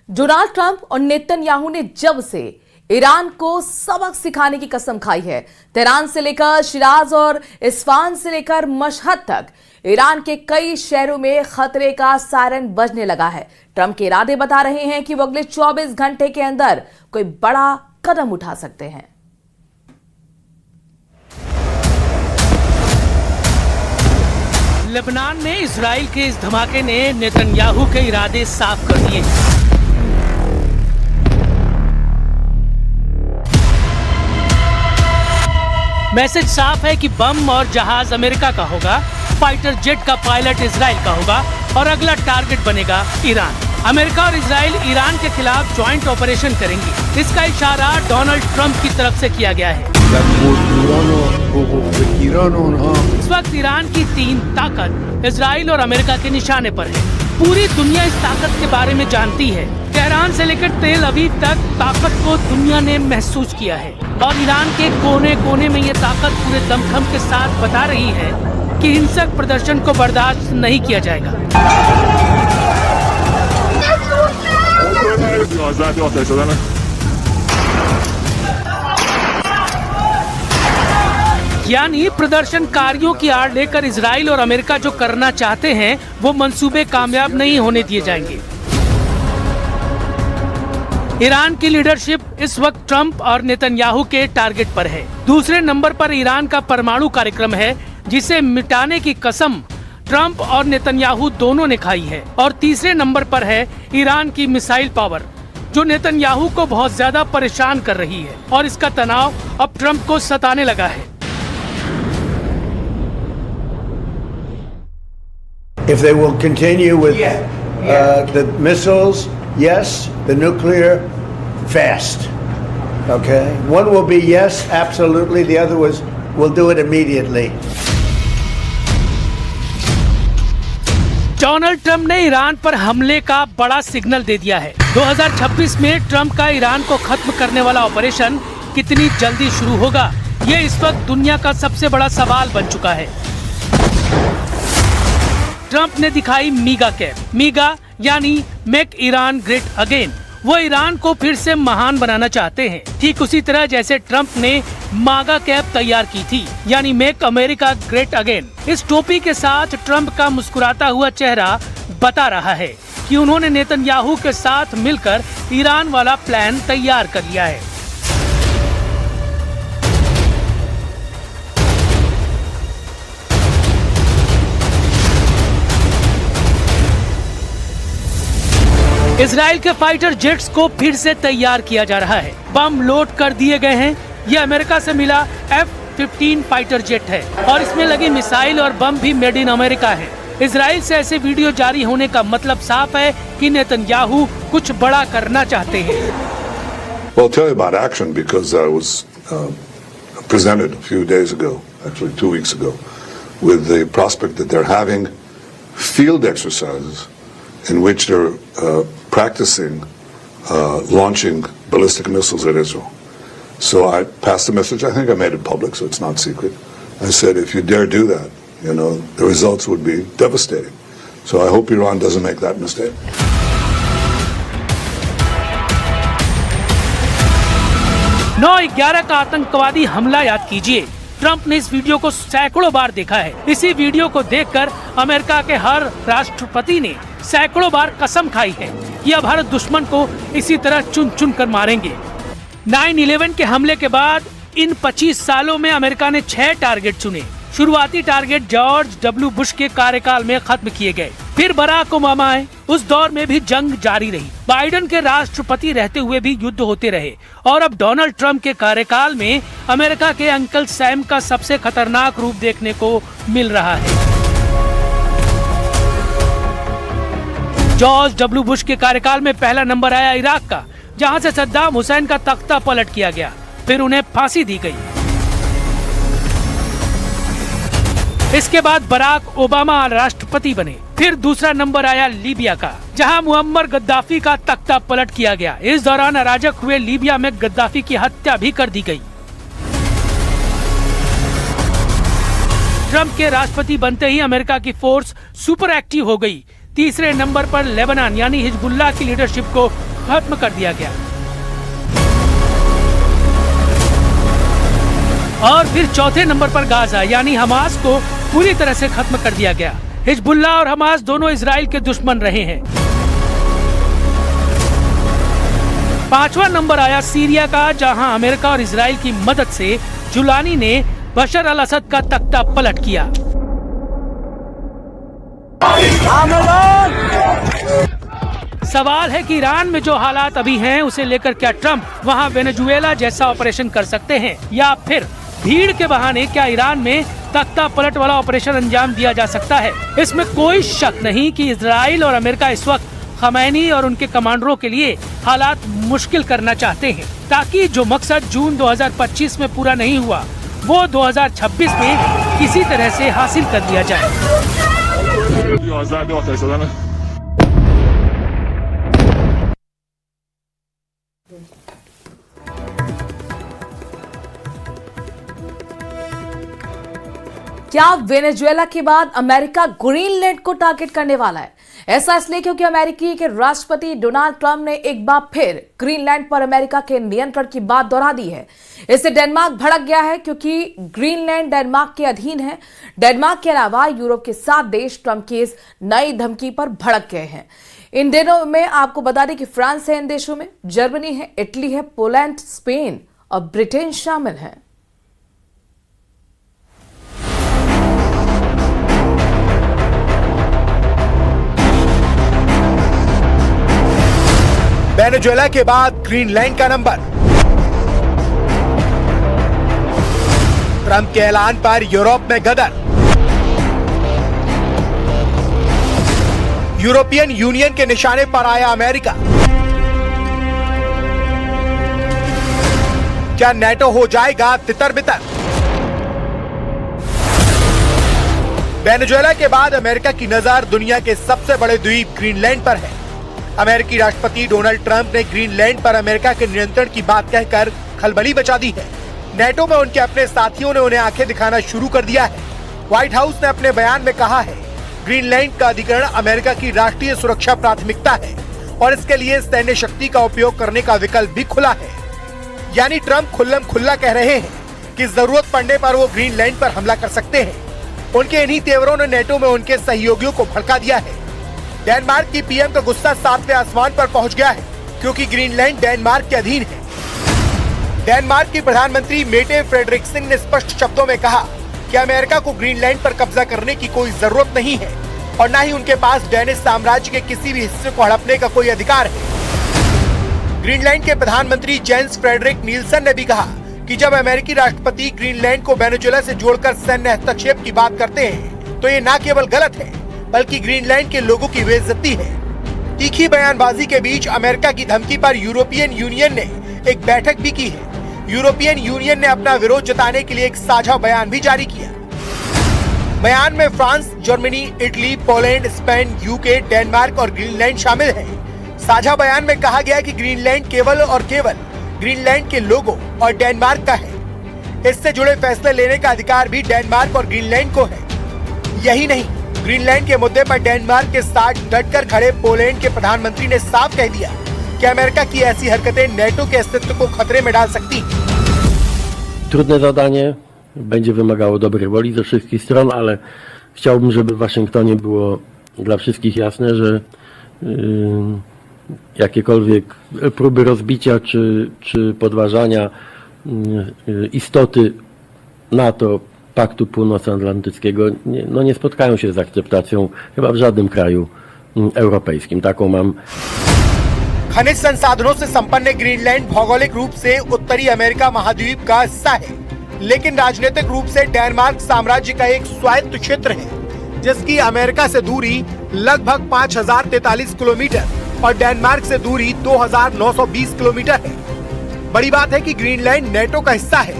Donald Trump और Netanyahu ने जब से ईरान को सबक सिखाने की कसम खाई है, तेहरान से लेकर शिराज और इस्फहान से लेकर मशहद तक ईरान के कई शहरों में खतरे का सायरन बजने लगा है। ट्रंप के इरादे बता रहे हैं कि वो अगले 24 घंटे के अंदर कोई बड़ा कदम उठा सकते हैं। लेबनान में इजराइल के इस धमाके ने नेतन्याहू के इरादे साफ कर दिए। मैसेज साफ है कि बम और जहाज अमेरिका का होगा, फाइटर जेट का पायलट इजराइल का होगा और अगला टारगेट बनेगा ईरान। अमेरिका और इजराइल ईरान के खिलाफ ज्वाइंट ऑपरेशन करेंगे। इसका इशारा डोनाल्ड ट्रंप की तरफ से किया गया है। इस वक्त ईरान की 3 ताकत इजराइल और अमेरिका के निशाने पर है। पूरी दुनिया इस ताकत के बारे में जानती है। तेहरान से लेकर तेल अवीव तक ताकत को दुनिया ने महसूस किया है और ईरान के कोने कोने में ये ताकत पूरे दमखम के साथ बता रही है कि हिंसक प्रदर्शन को बर्दाश्त नहीं किया जाएगा। यानी प्रदर्शनकारियों की आड़ लेकर इजराइल और अमेरिका जो करना चाहते हैं वो मंसूबे कामयाब नहीं होने दिए जाएंगे। ईरान की लीडरशिप इस वक्त ट्रंप और नेतन्याहू के टारगेट पर है। दूसरे नंबर पर ईरान का परमाणु कार्यक्रम है, जिसे मिटाने की कसम ट्रंप और नेतन्याहू दोनों ने खाई है। और तीसरे नंबर पर है ईरान की मिसाइल पावर, जो नेतन्याहू को बहुत ज्यादा परेशान कर रही है और इसका तनाव अब ट्रंप को सताने लगा है। If they will continue with the missiles, yes. The nuclear, fast. Okay? One will be yes, absolutely. The other will do it immediately. Donald Trump ने ईरान पर हमले का बड़ा सिग्नल दे दिया है। 2026 में ट्रंप का ईरान को खत्म करने वाला ऑपरेशन कितनी जल्दी शुरू होगा, ये इस वक्त दुनिया का सबसे बड़ा सवाल बन चुका है। ट्रंप ने दिखाई मीगा कैप। मीगा यानी मेक ईरान ग्रेट अगेन। वो ईरान को फिर से महान बनाना चाहते हैं, ठीक उसी तरह जैसे ट्रंप ने मागा कैप तैयार की थी, यानी मेक अमेरिका ग्रेट अगेन। इस टोपी के साथ ट्रंप का मुस्कुराता हुआ चेहरा बता रहा है कि उन्होंने नेतन्याहू के साथ मिलकर ईरान वाला प्लान तैयार कर लिया है। इजराइल के फाइटर जेट्स को फिर से तैयार किया जा रहा है। बम लोड कर दिए गए हैं। ये अमेरिका से मिला F-15 फाइटर जेट है और इसमें लगी मिसाइल और बम भी मेड इन अमेरिका है। इजराइल से ऐसे वीडियो जारी होने का मतलब साफ है कि नेतन्याहू कुछ बड़ा करना चाहते हैं। Well, I'll tell you about action because I was presented a few days ago, actually 2 weeks ago, with the prospect that they're having field exercises in which they're practicing launching ballistic missiles at Israel. So I passed the message. I think I made it public, so it's not secret. I said, if you dare do that, the results would be devastating. So I hope Iran doesn't make that mistake. 9/11 का आतंकवादी हमला याद कीजिए। Trump ने इस video को सैकड़ों बार देखा है। इसी वीडियो को देखकर अमेरिका के हर राष्ट्रपति ने सैकड़ों बार कसम खाई है कि अब हर दुश्मन को इसी तरह चुन चुन कर मारेंगे। 9/11 के हमले के बाद इन 25 सालों में अमेरिका ने 6 टारगेट चुने। शुरुआती टारगेट जॉर्ज W. बुश के कार्यकाल में खत्म किए गए। फिर बराक ओबामा आए, उस दौर में भी जंग जारी रही। बाइडेन के राष्ट्रपति रहते हुए भी युद्ध होते रहे और अब डोनाल्ड ट्रंप के कार्यकाल में अमेरिका के अंकल सैम का सबसे खतरनाक रूप देखने को मिल रहा है। George W. बुश के कार्यकाल में पहला नंबर आया इराक का, जहां से सद्दाम हुसैन का तख्ता पलट किया गया, फिर उन्हें फांसी दी गई। इसके बाद बराक ओबामा राष्ट्रपति बने। फिर दूसरा नंबर आया लीबिया का, जहां मुअम्मर गद्दाफी का तख्ता पलट किया गया। इस दौरान अराजक हुए लीबिया में गद्दाफी की हत्या भी कर दी गई। ट्रंप के राष्ट्रपति बनते ही अमेरिका की फोर्स सुपर एक्टिव हो गई। तीसरे नंबर पर लेबनान यानी हिजबुल्लाह की लीडरशिप को खत्म कर दिया गया। और फिर चौथे नंबर पर गाजा यानी हमास को पूरी तरह से खत्म कर दिया गया। हिजबुल्लाह और हमास दोनों इजराइल के दुश्मन रहे हैं। पांचवा नंबर आया सीरिया का, जहां अमेरिका और इजराइल की मदद से जुलानी ने बशर अल असद का तख्ता पलट किया। सवाल है कि ईरान में जो हालात अभी हैं उसे लेकर क्या ट्रंप वहां वेनेजुएला जैसा ऑपरेशन कर सकते हैं, या फिर भीड़ के बहाने क्या ईरान में तख्ता पलट वाला ऑपरेशन अंजाम दिया जा सकता है। इसमें कोई शक नहीं कि इजराइल और अमेरिका इस वक्त खमैनी और उनके कमांडरों के लिए हालात मुश्किल करना चाहते हैं, ताकि जो मकसद जून 2025 में पूरा नहीं हुआ वो 2026 में किसी तरह से हासिल कर लिया जाए। क्या वेनेजुएला के बाद अमेरिका ग्रीनलैंड को टारगेट करने वाला है? ऐसा इसलिए क्योंकि अमेरिकी के राष्ट्रपति डोनाल्ड ट्रंप ने एक बार फिर ग्रीनलैंड पर अमेरिका के नियंत्रण की बात दोहरा दी है। इससे डेनमार्क भड़क गया है क्योंकि ग्रीनलैंड डेनमार्क के अधीन है। डेनमार्क के अलावा यूरोप के 7 देश ट्रंप की इस नई धमकी पर भड़क गए हैं। इन दिनों में आपको बता दें कि फ्रांस है इन देशों में, जर्मनी है, इटली है, पोलैंड, स्पेन और ब्रिटेन शामिल है। वेनेजुएला के बाद ग्रीनलैंड का नंबर। ट्रंप के ऐलान पर यूरोप में गदर। यूरोपियन यूनियन के निशाने पर आया अमेरिका। क्या नेटो हो जाएगा तितर-बितर? वेनेजुएला के बाद अमेरिका की नजर दुनिया के सबसे बड़े द्वीप ग्रीनलैंड पर है। अमेरिकी राष्ट्रपति डोनाल्ड ट्रंप ने ग्रीनलैंड पर अमेरिका के नियंत्रण की बात कहकर खलबली मचा दी है। नेटो में उनके अपने साथियों ने उन्हें आंखें दिखाना शुरू कर दिया है। व्हाइट हाउस ने अपने बयान में कहा है, ग्रीनलैंड का अधिग्रहण अमेरिका की राष्ट्रीय सुरक्षा प्राथमिकता है और इसके लिए सैन्य शक्ति का उपयोग करने का विकल्प भी खुला है। यानी ट्रंप खुल्लम खुल्ला कह रहे हैं कि जरूरत पड़ने पर वो ग्रीनलैंड पर हमला कर सकते हैं। उनके इन्हीं तेवरों ने नेटो में उनके सहयोगियों को भड़का दिया है। डेनमार्क की पीएम का गुस्सा 7वें आसमान पर पहुंच गया है क्योंकि ग्रीनलैंड डेनमार्क के अधीन है। डेनमार्क की प्रधानमंत्री मेटे फ्रेडरिक्सन ने स्पष्ट शब्दों में कहा कि अमेरिका को ग्रीनलैंड पर कब्जा करने की कोई जरूरत नहीं है और न ही उनके पास डेनिश साम्राज्य के किसी भी हिस्से को हड़पने का कोई अधिकार है। ग्रीनलैंड के प्रधानमंत्री जेंस फ्रेडरिक नील्सन ने भी कहा कि जब अमेरिकी राष्ट्रपति ग्रीनलैंड को वेनेजुएला से जोड़कर सैन्य हस्तक्षेप की बात करते हैं तो ये न केवल गलत है बल्कि ग्रीनलैंड के लोगों की बेइज्जती है। तीखी बयानबाजी के बीच अमेरिका की धमकी पर यूरोपियन यूनियन ने एक बैठक भी की है। यूरोपियन यूनियन ने अपना विरोध जताने के लिए एक साझा बयान भी जारी किया। बयान में France, Germany, Italy, Poland, Spain, UK, Denmark और ग्रीनलैंड शामिल हैं। साझा बयान में कहा गया कि ग्रीनलैंड केवल और केवल ग्रीनलैंड के लोगों और डेनमार्क का है। इससे जुड़े फैसले लेने का अधिकार भी डेनमार्क और ग्रीनलैंड को है। यही नहीं, ग्रीनलैंड के मुद्दे पर डेनमार्क के साथ डटकर खड़े पोलैंड के प्रधानमंत्री ने साफ कह दिया कि अमेरिका की ऐसी हरकतें नेटो के अस्तित्व को खतरे में डाल सकती हैं। Trudne zadanie, będzie wymagało dobrej woli ze wszystkich stron, ale chciałbym, żeby w Waszyngtonie było dla wszystkich jasne, że jakiekolwiek próby rozbicia czy podważania istoty NATO, Paktu Północnoatlantyckiego nie spotkają się z akceptacją chyba w żadnym kraju europejskim. Taką mam. खनिज संसाधनों से संपन्न Greenland भौगोलिक रूप से उत्तरी America महाद्वीप का हिस्सा है, लेकिन राजनीतिक रूप से डेनमार्क साम्राज्य का एक स्वायत्त क्षेत्र है जिसकी अमेरिका से दूरी लगभग 5043 किलोमीटर और डेनमार्क से दूरी 2920 किलोमीटर है। बड़ी बात है कि ग्रीनलैंड नेटो का हिस्सा है।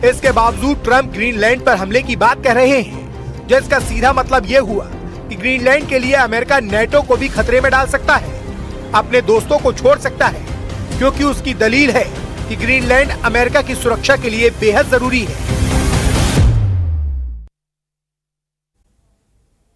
इसके बावजूद ट्रंप ग्रीनलैंड पर हमले की बात कर रहे हैं, जिसका सीधा मतलब ये हुआ कि ग्रीनलैंड के लिए अमेरिका नेटो को भी खतरे में डाल सकता है, अपने दोस्तों को छोड़ सकता है, क्योंकि उसकी दलील है कि ग्रीनलैंड अमेरिका की सुरक्षा के लिए बेहद जरूरी है।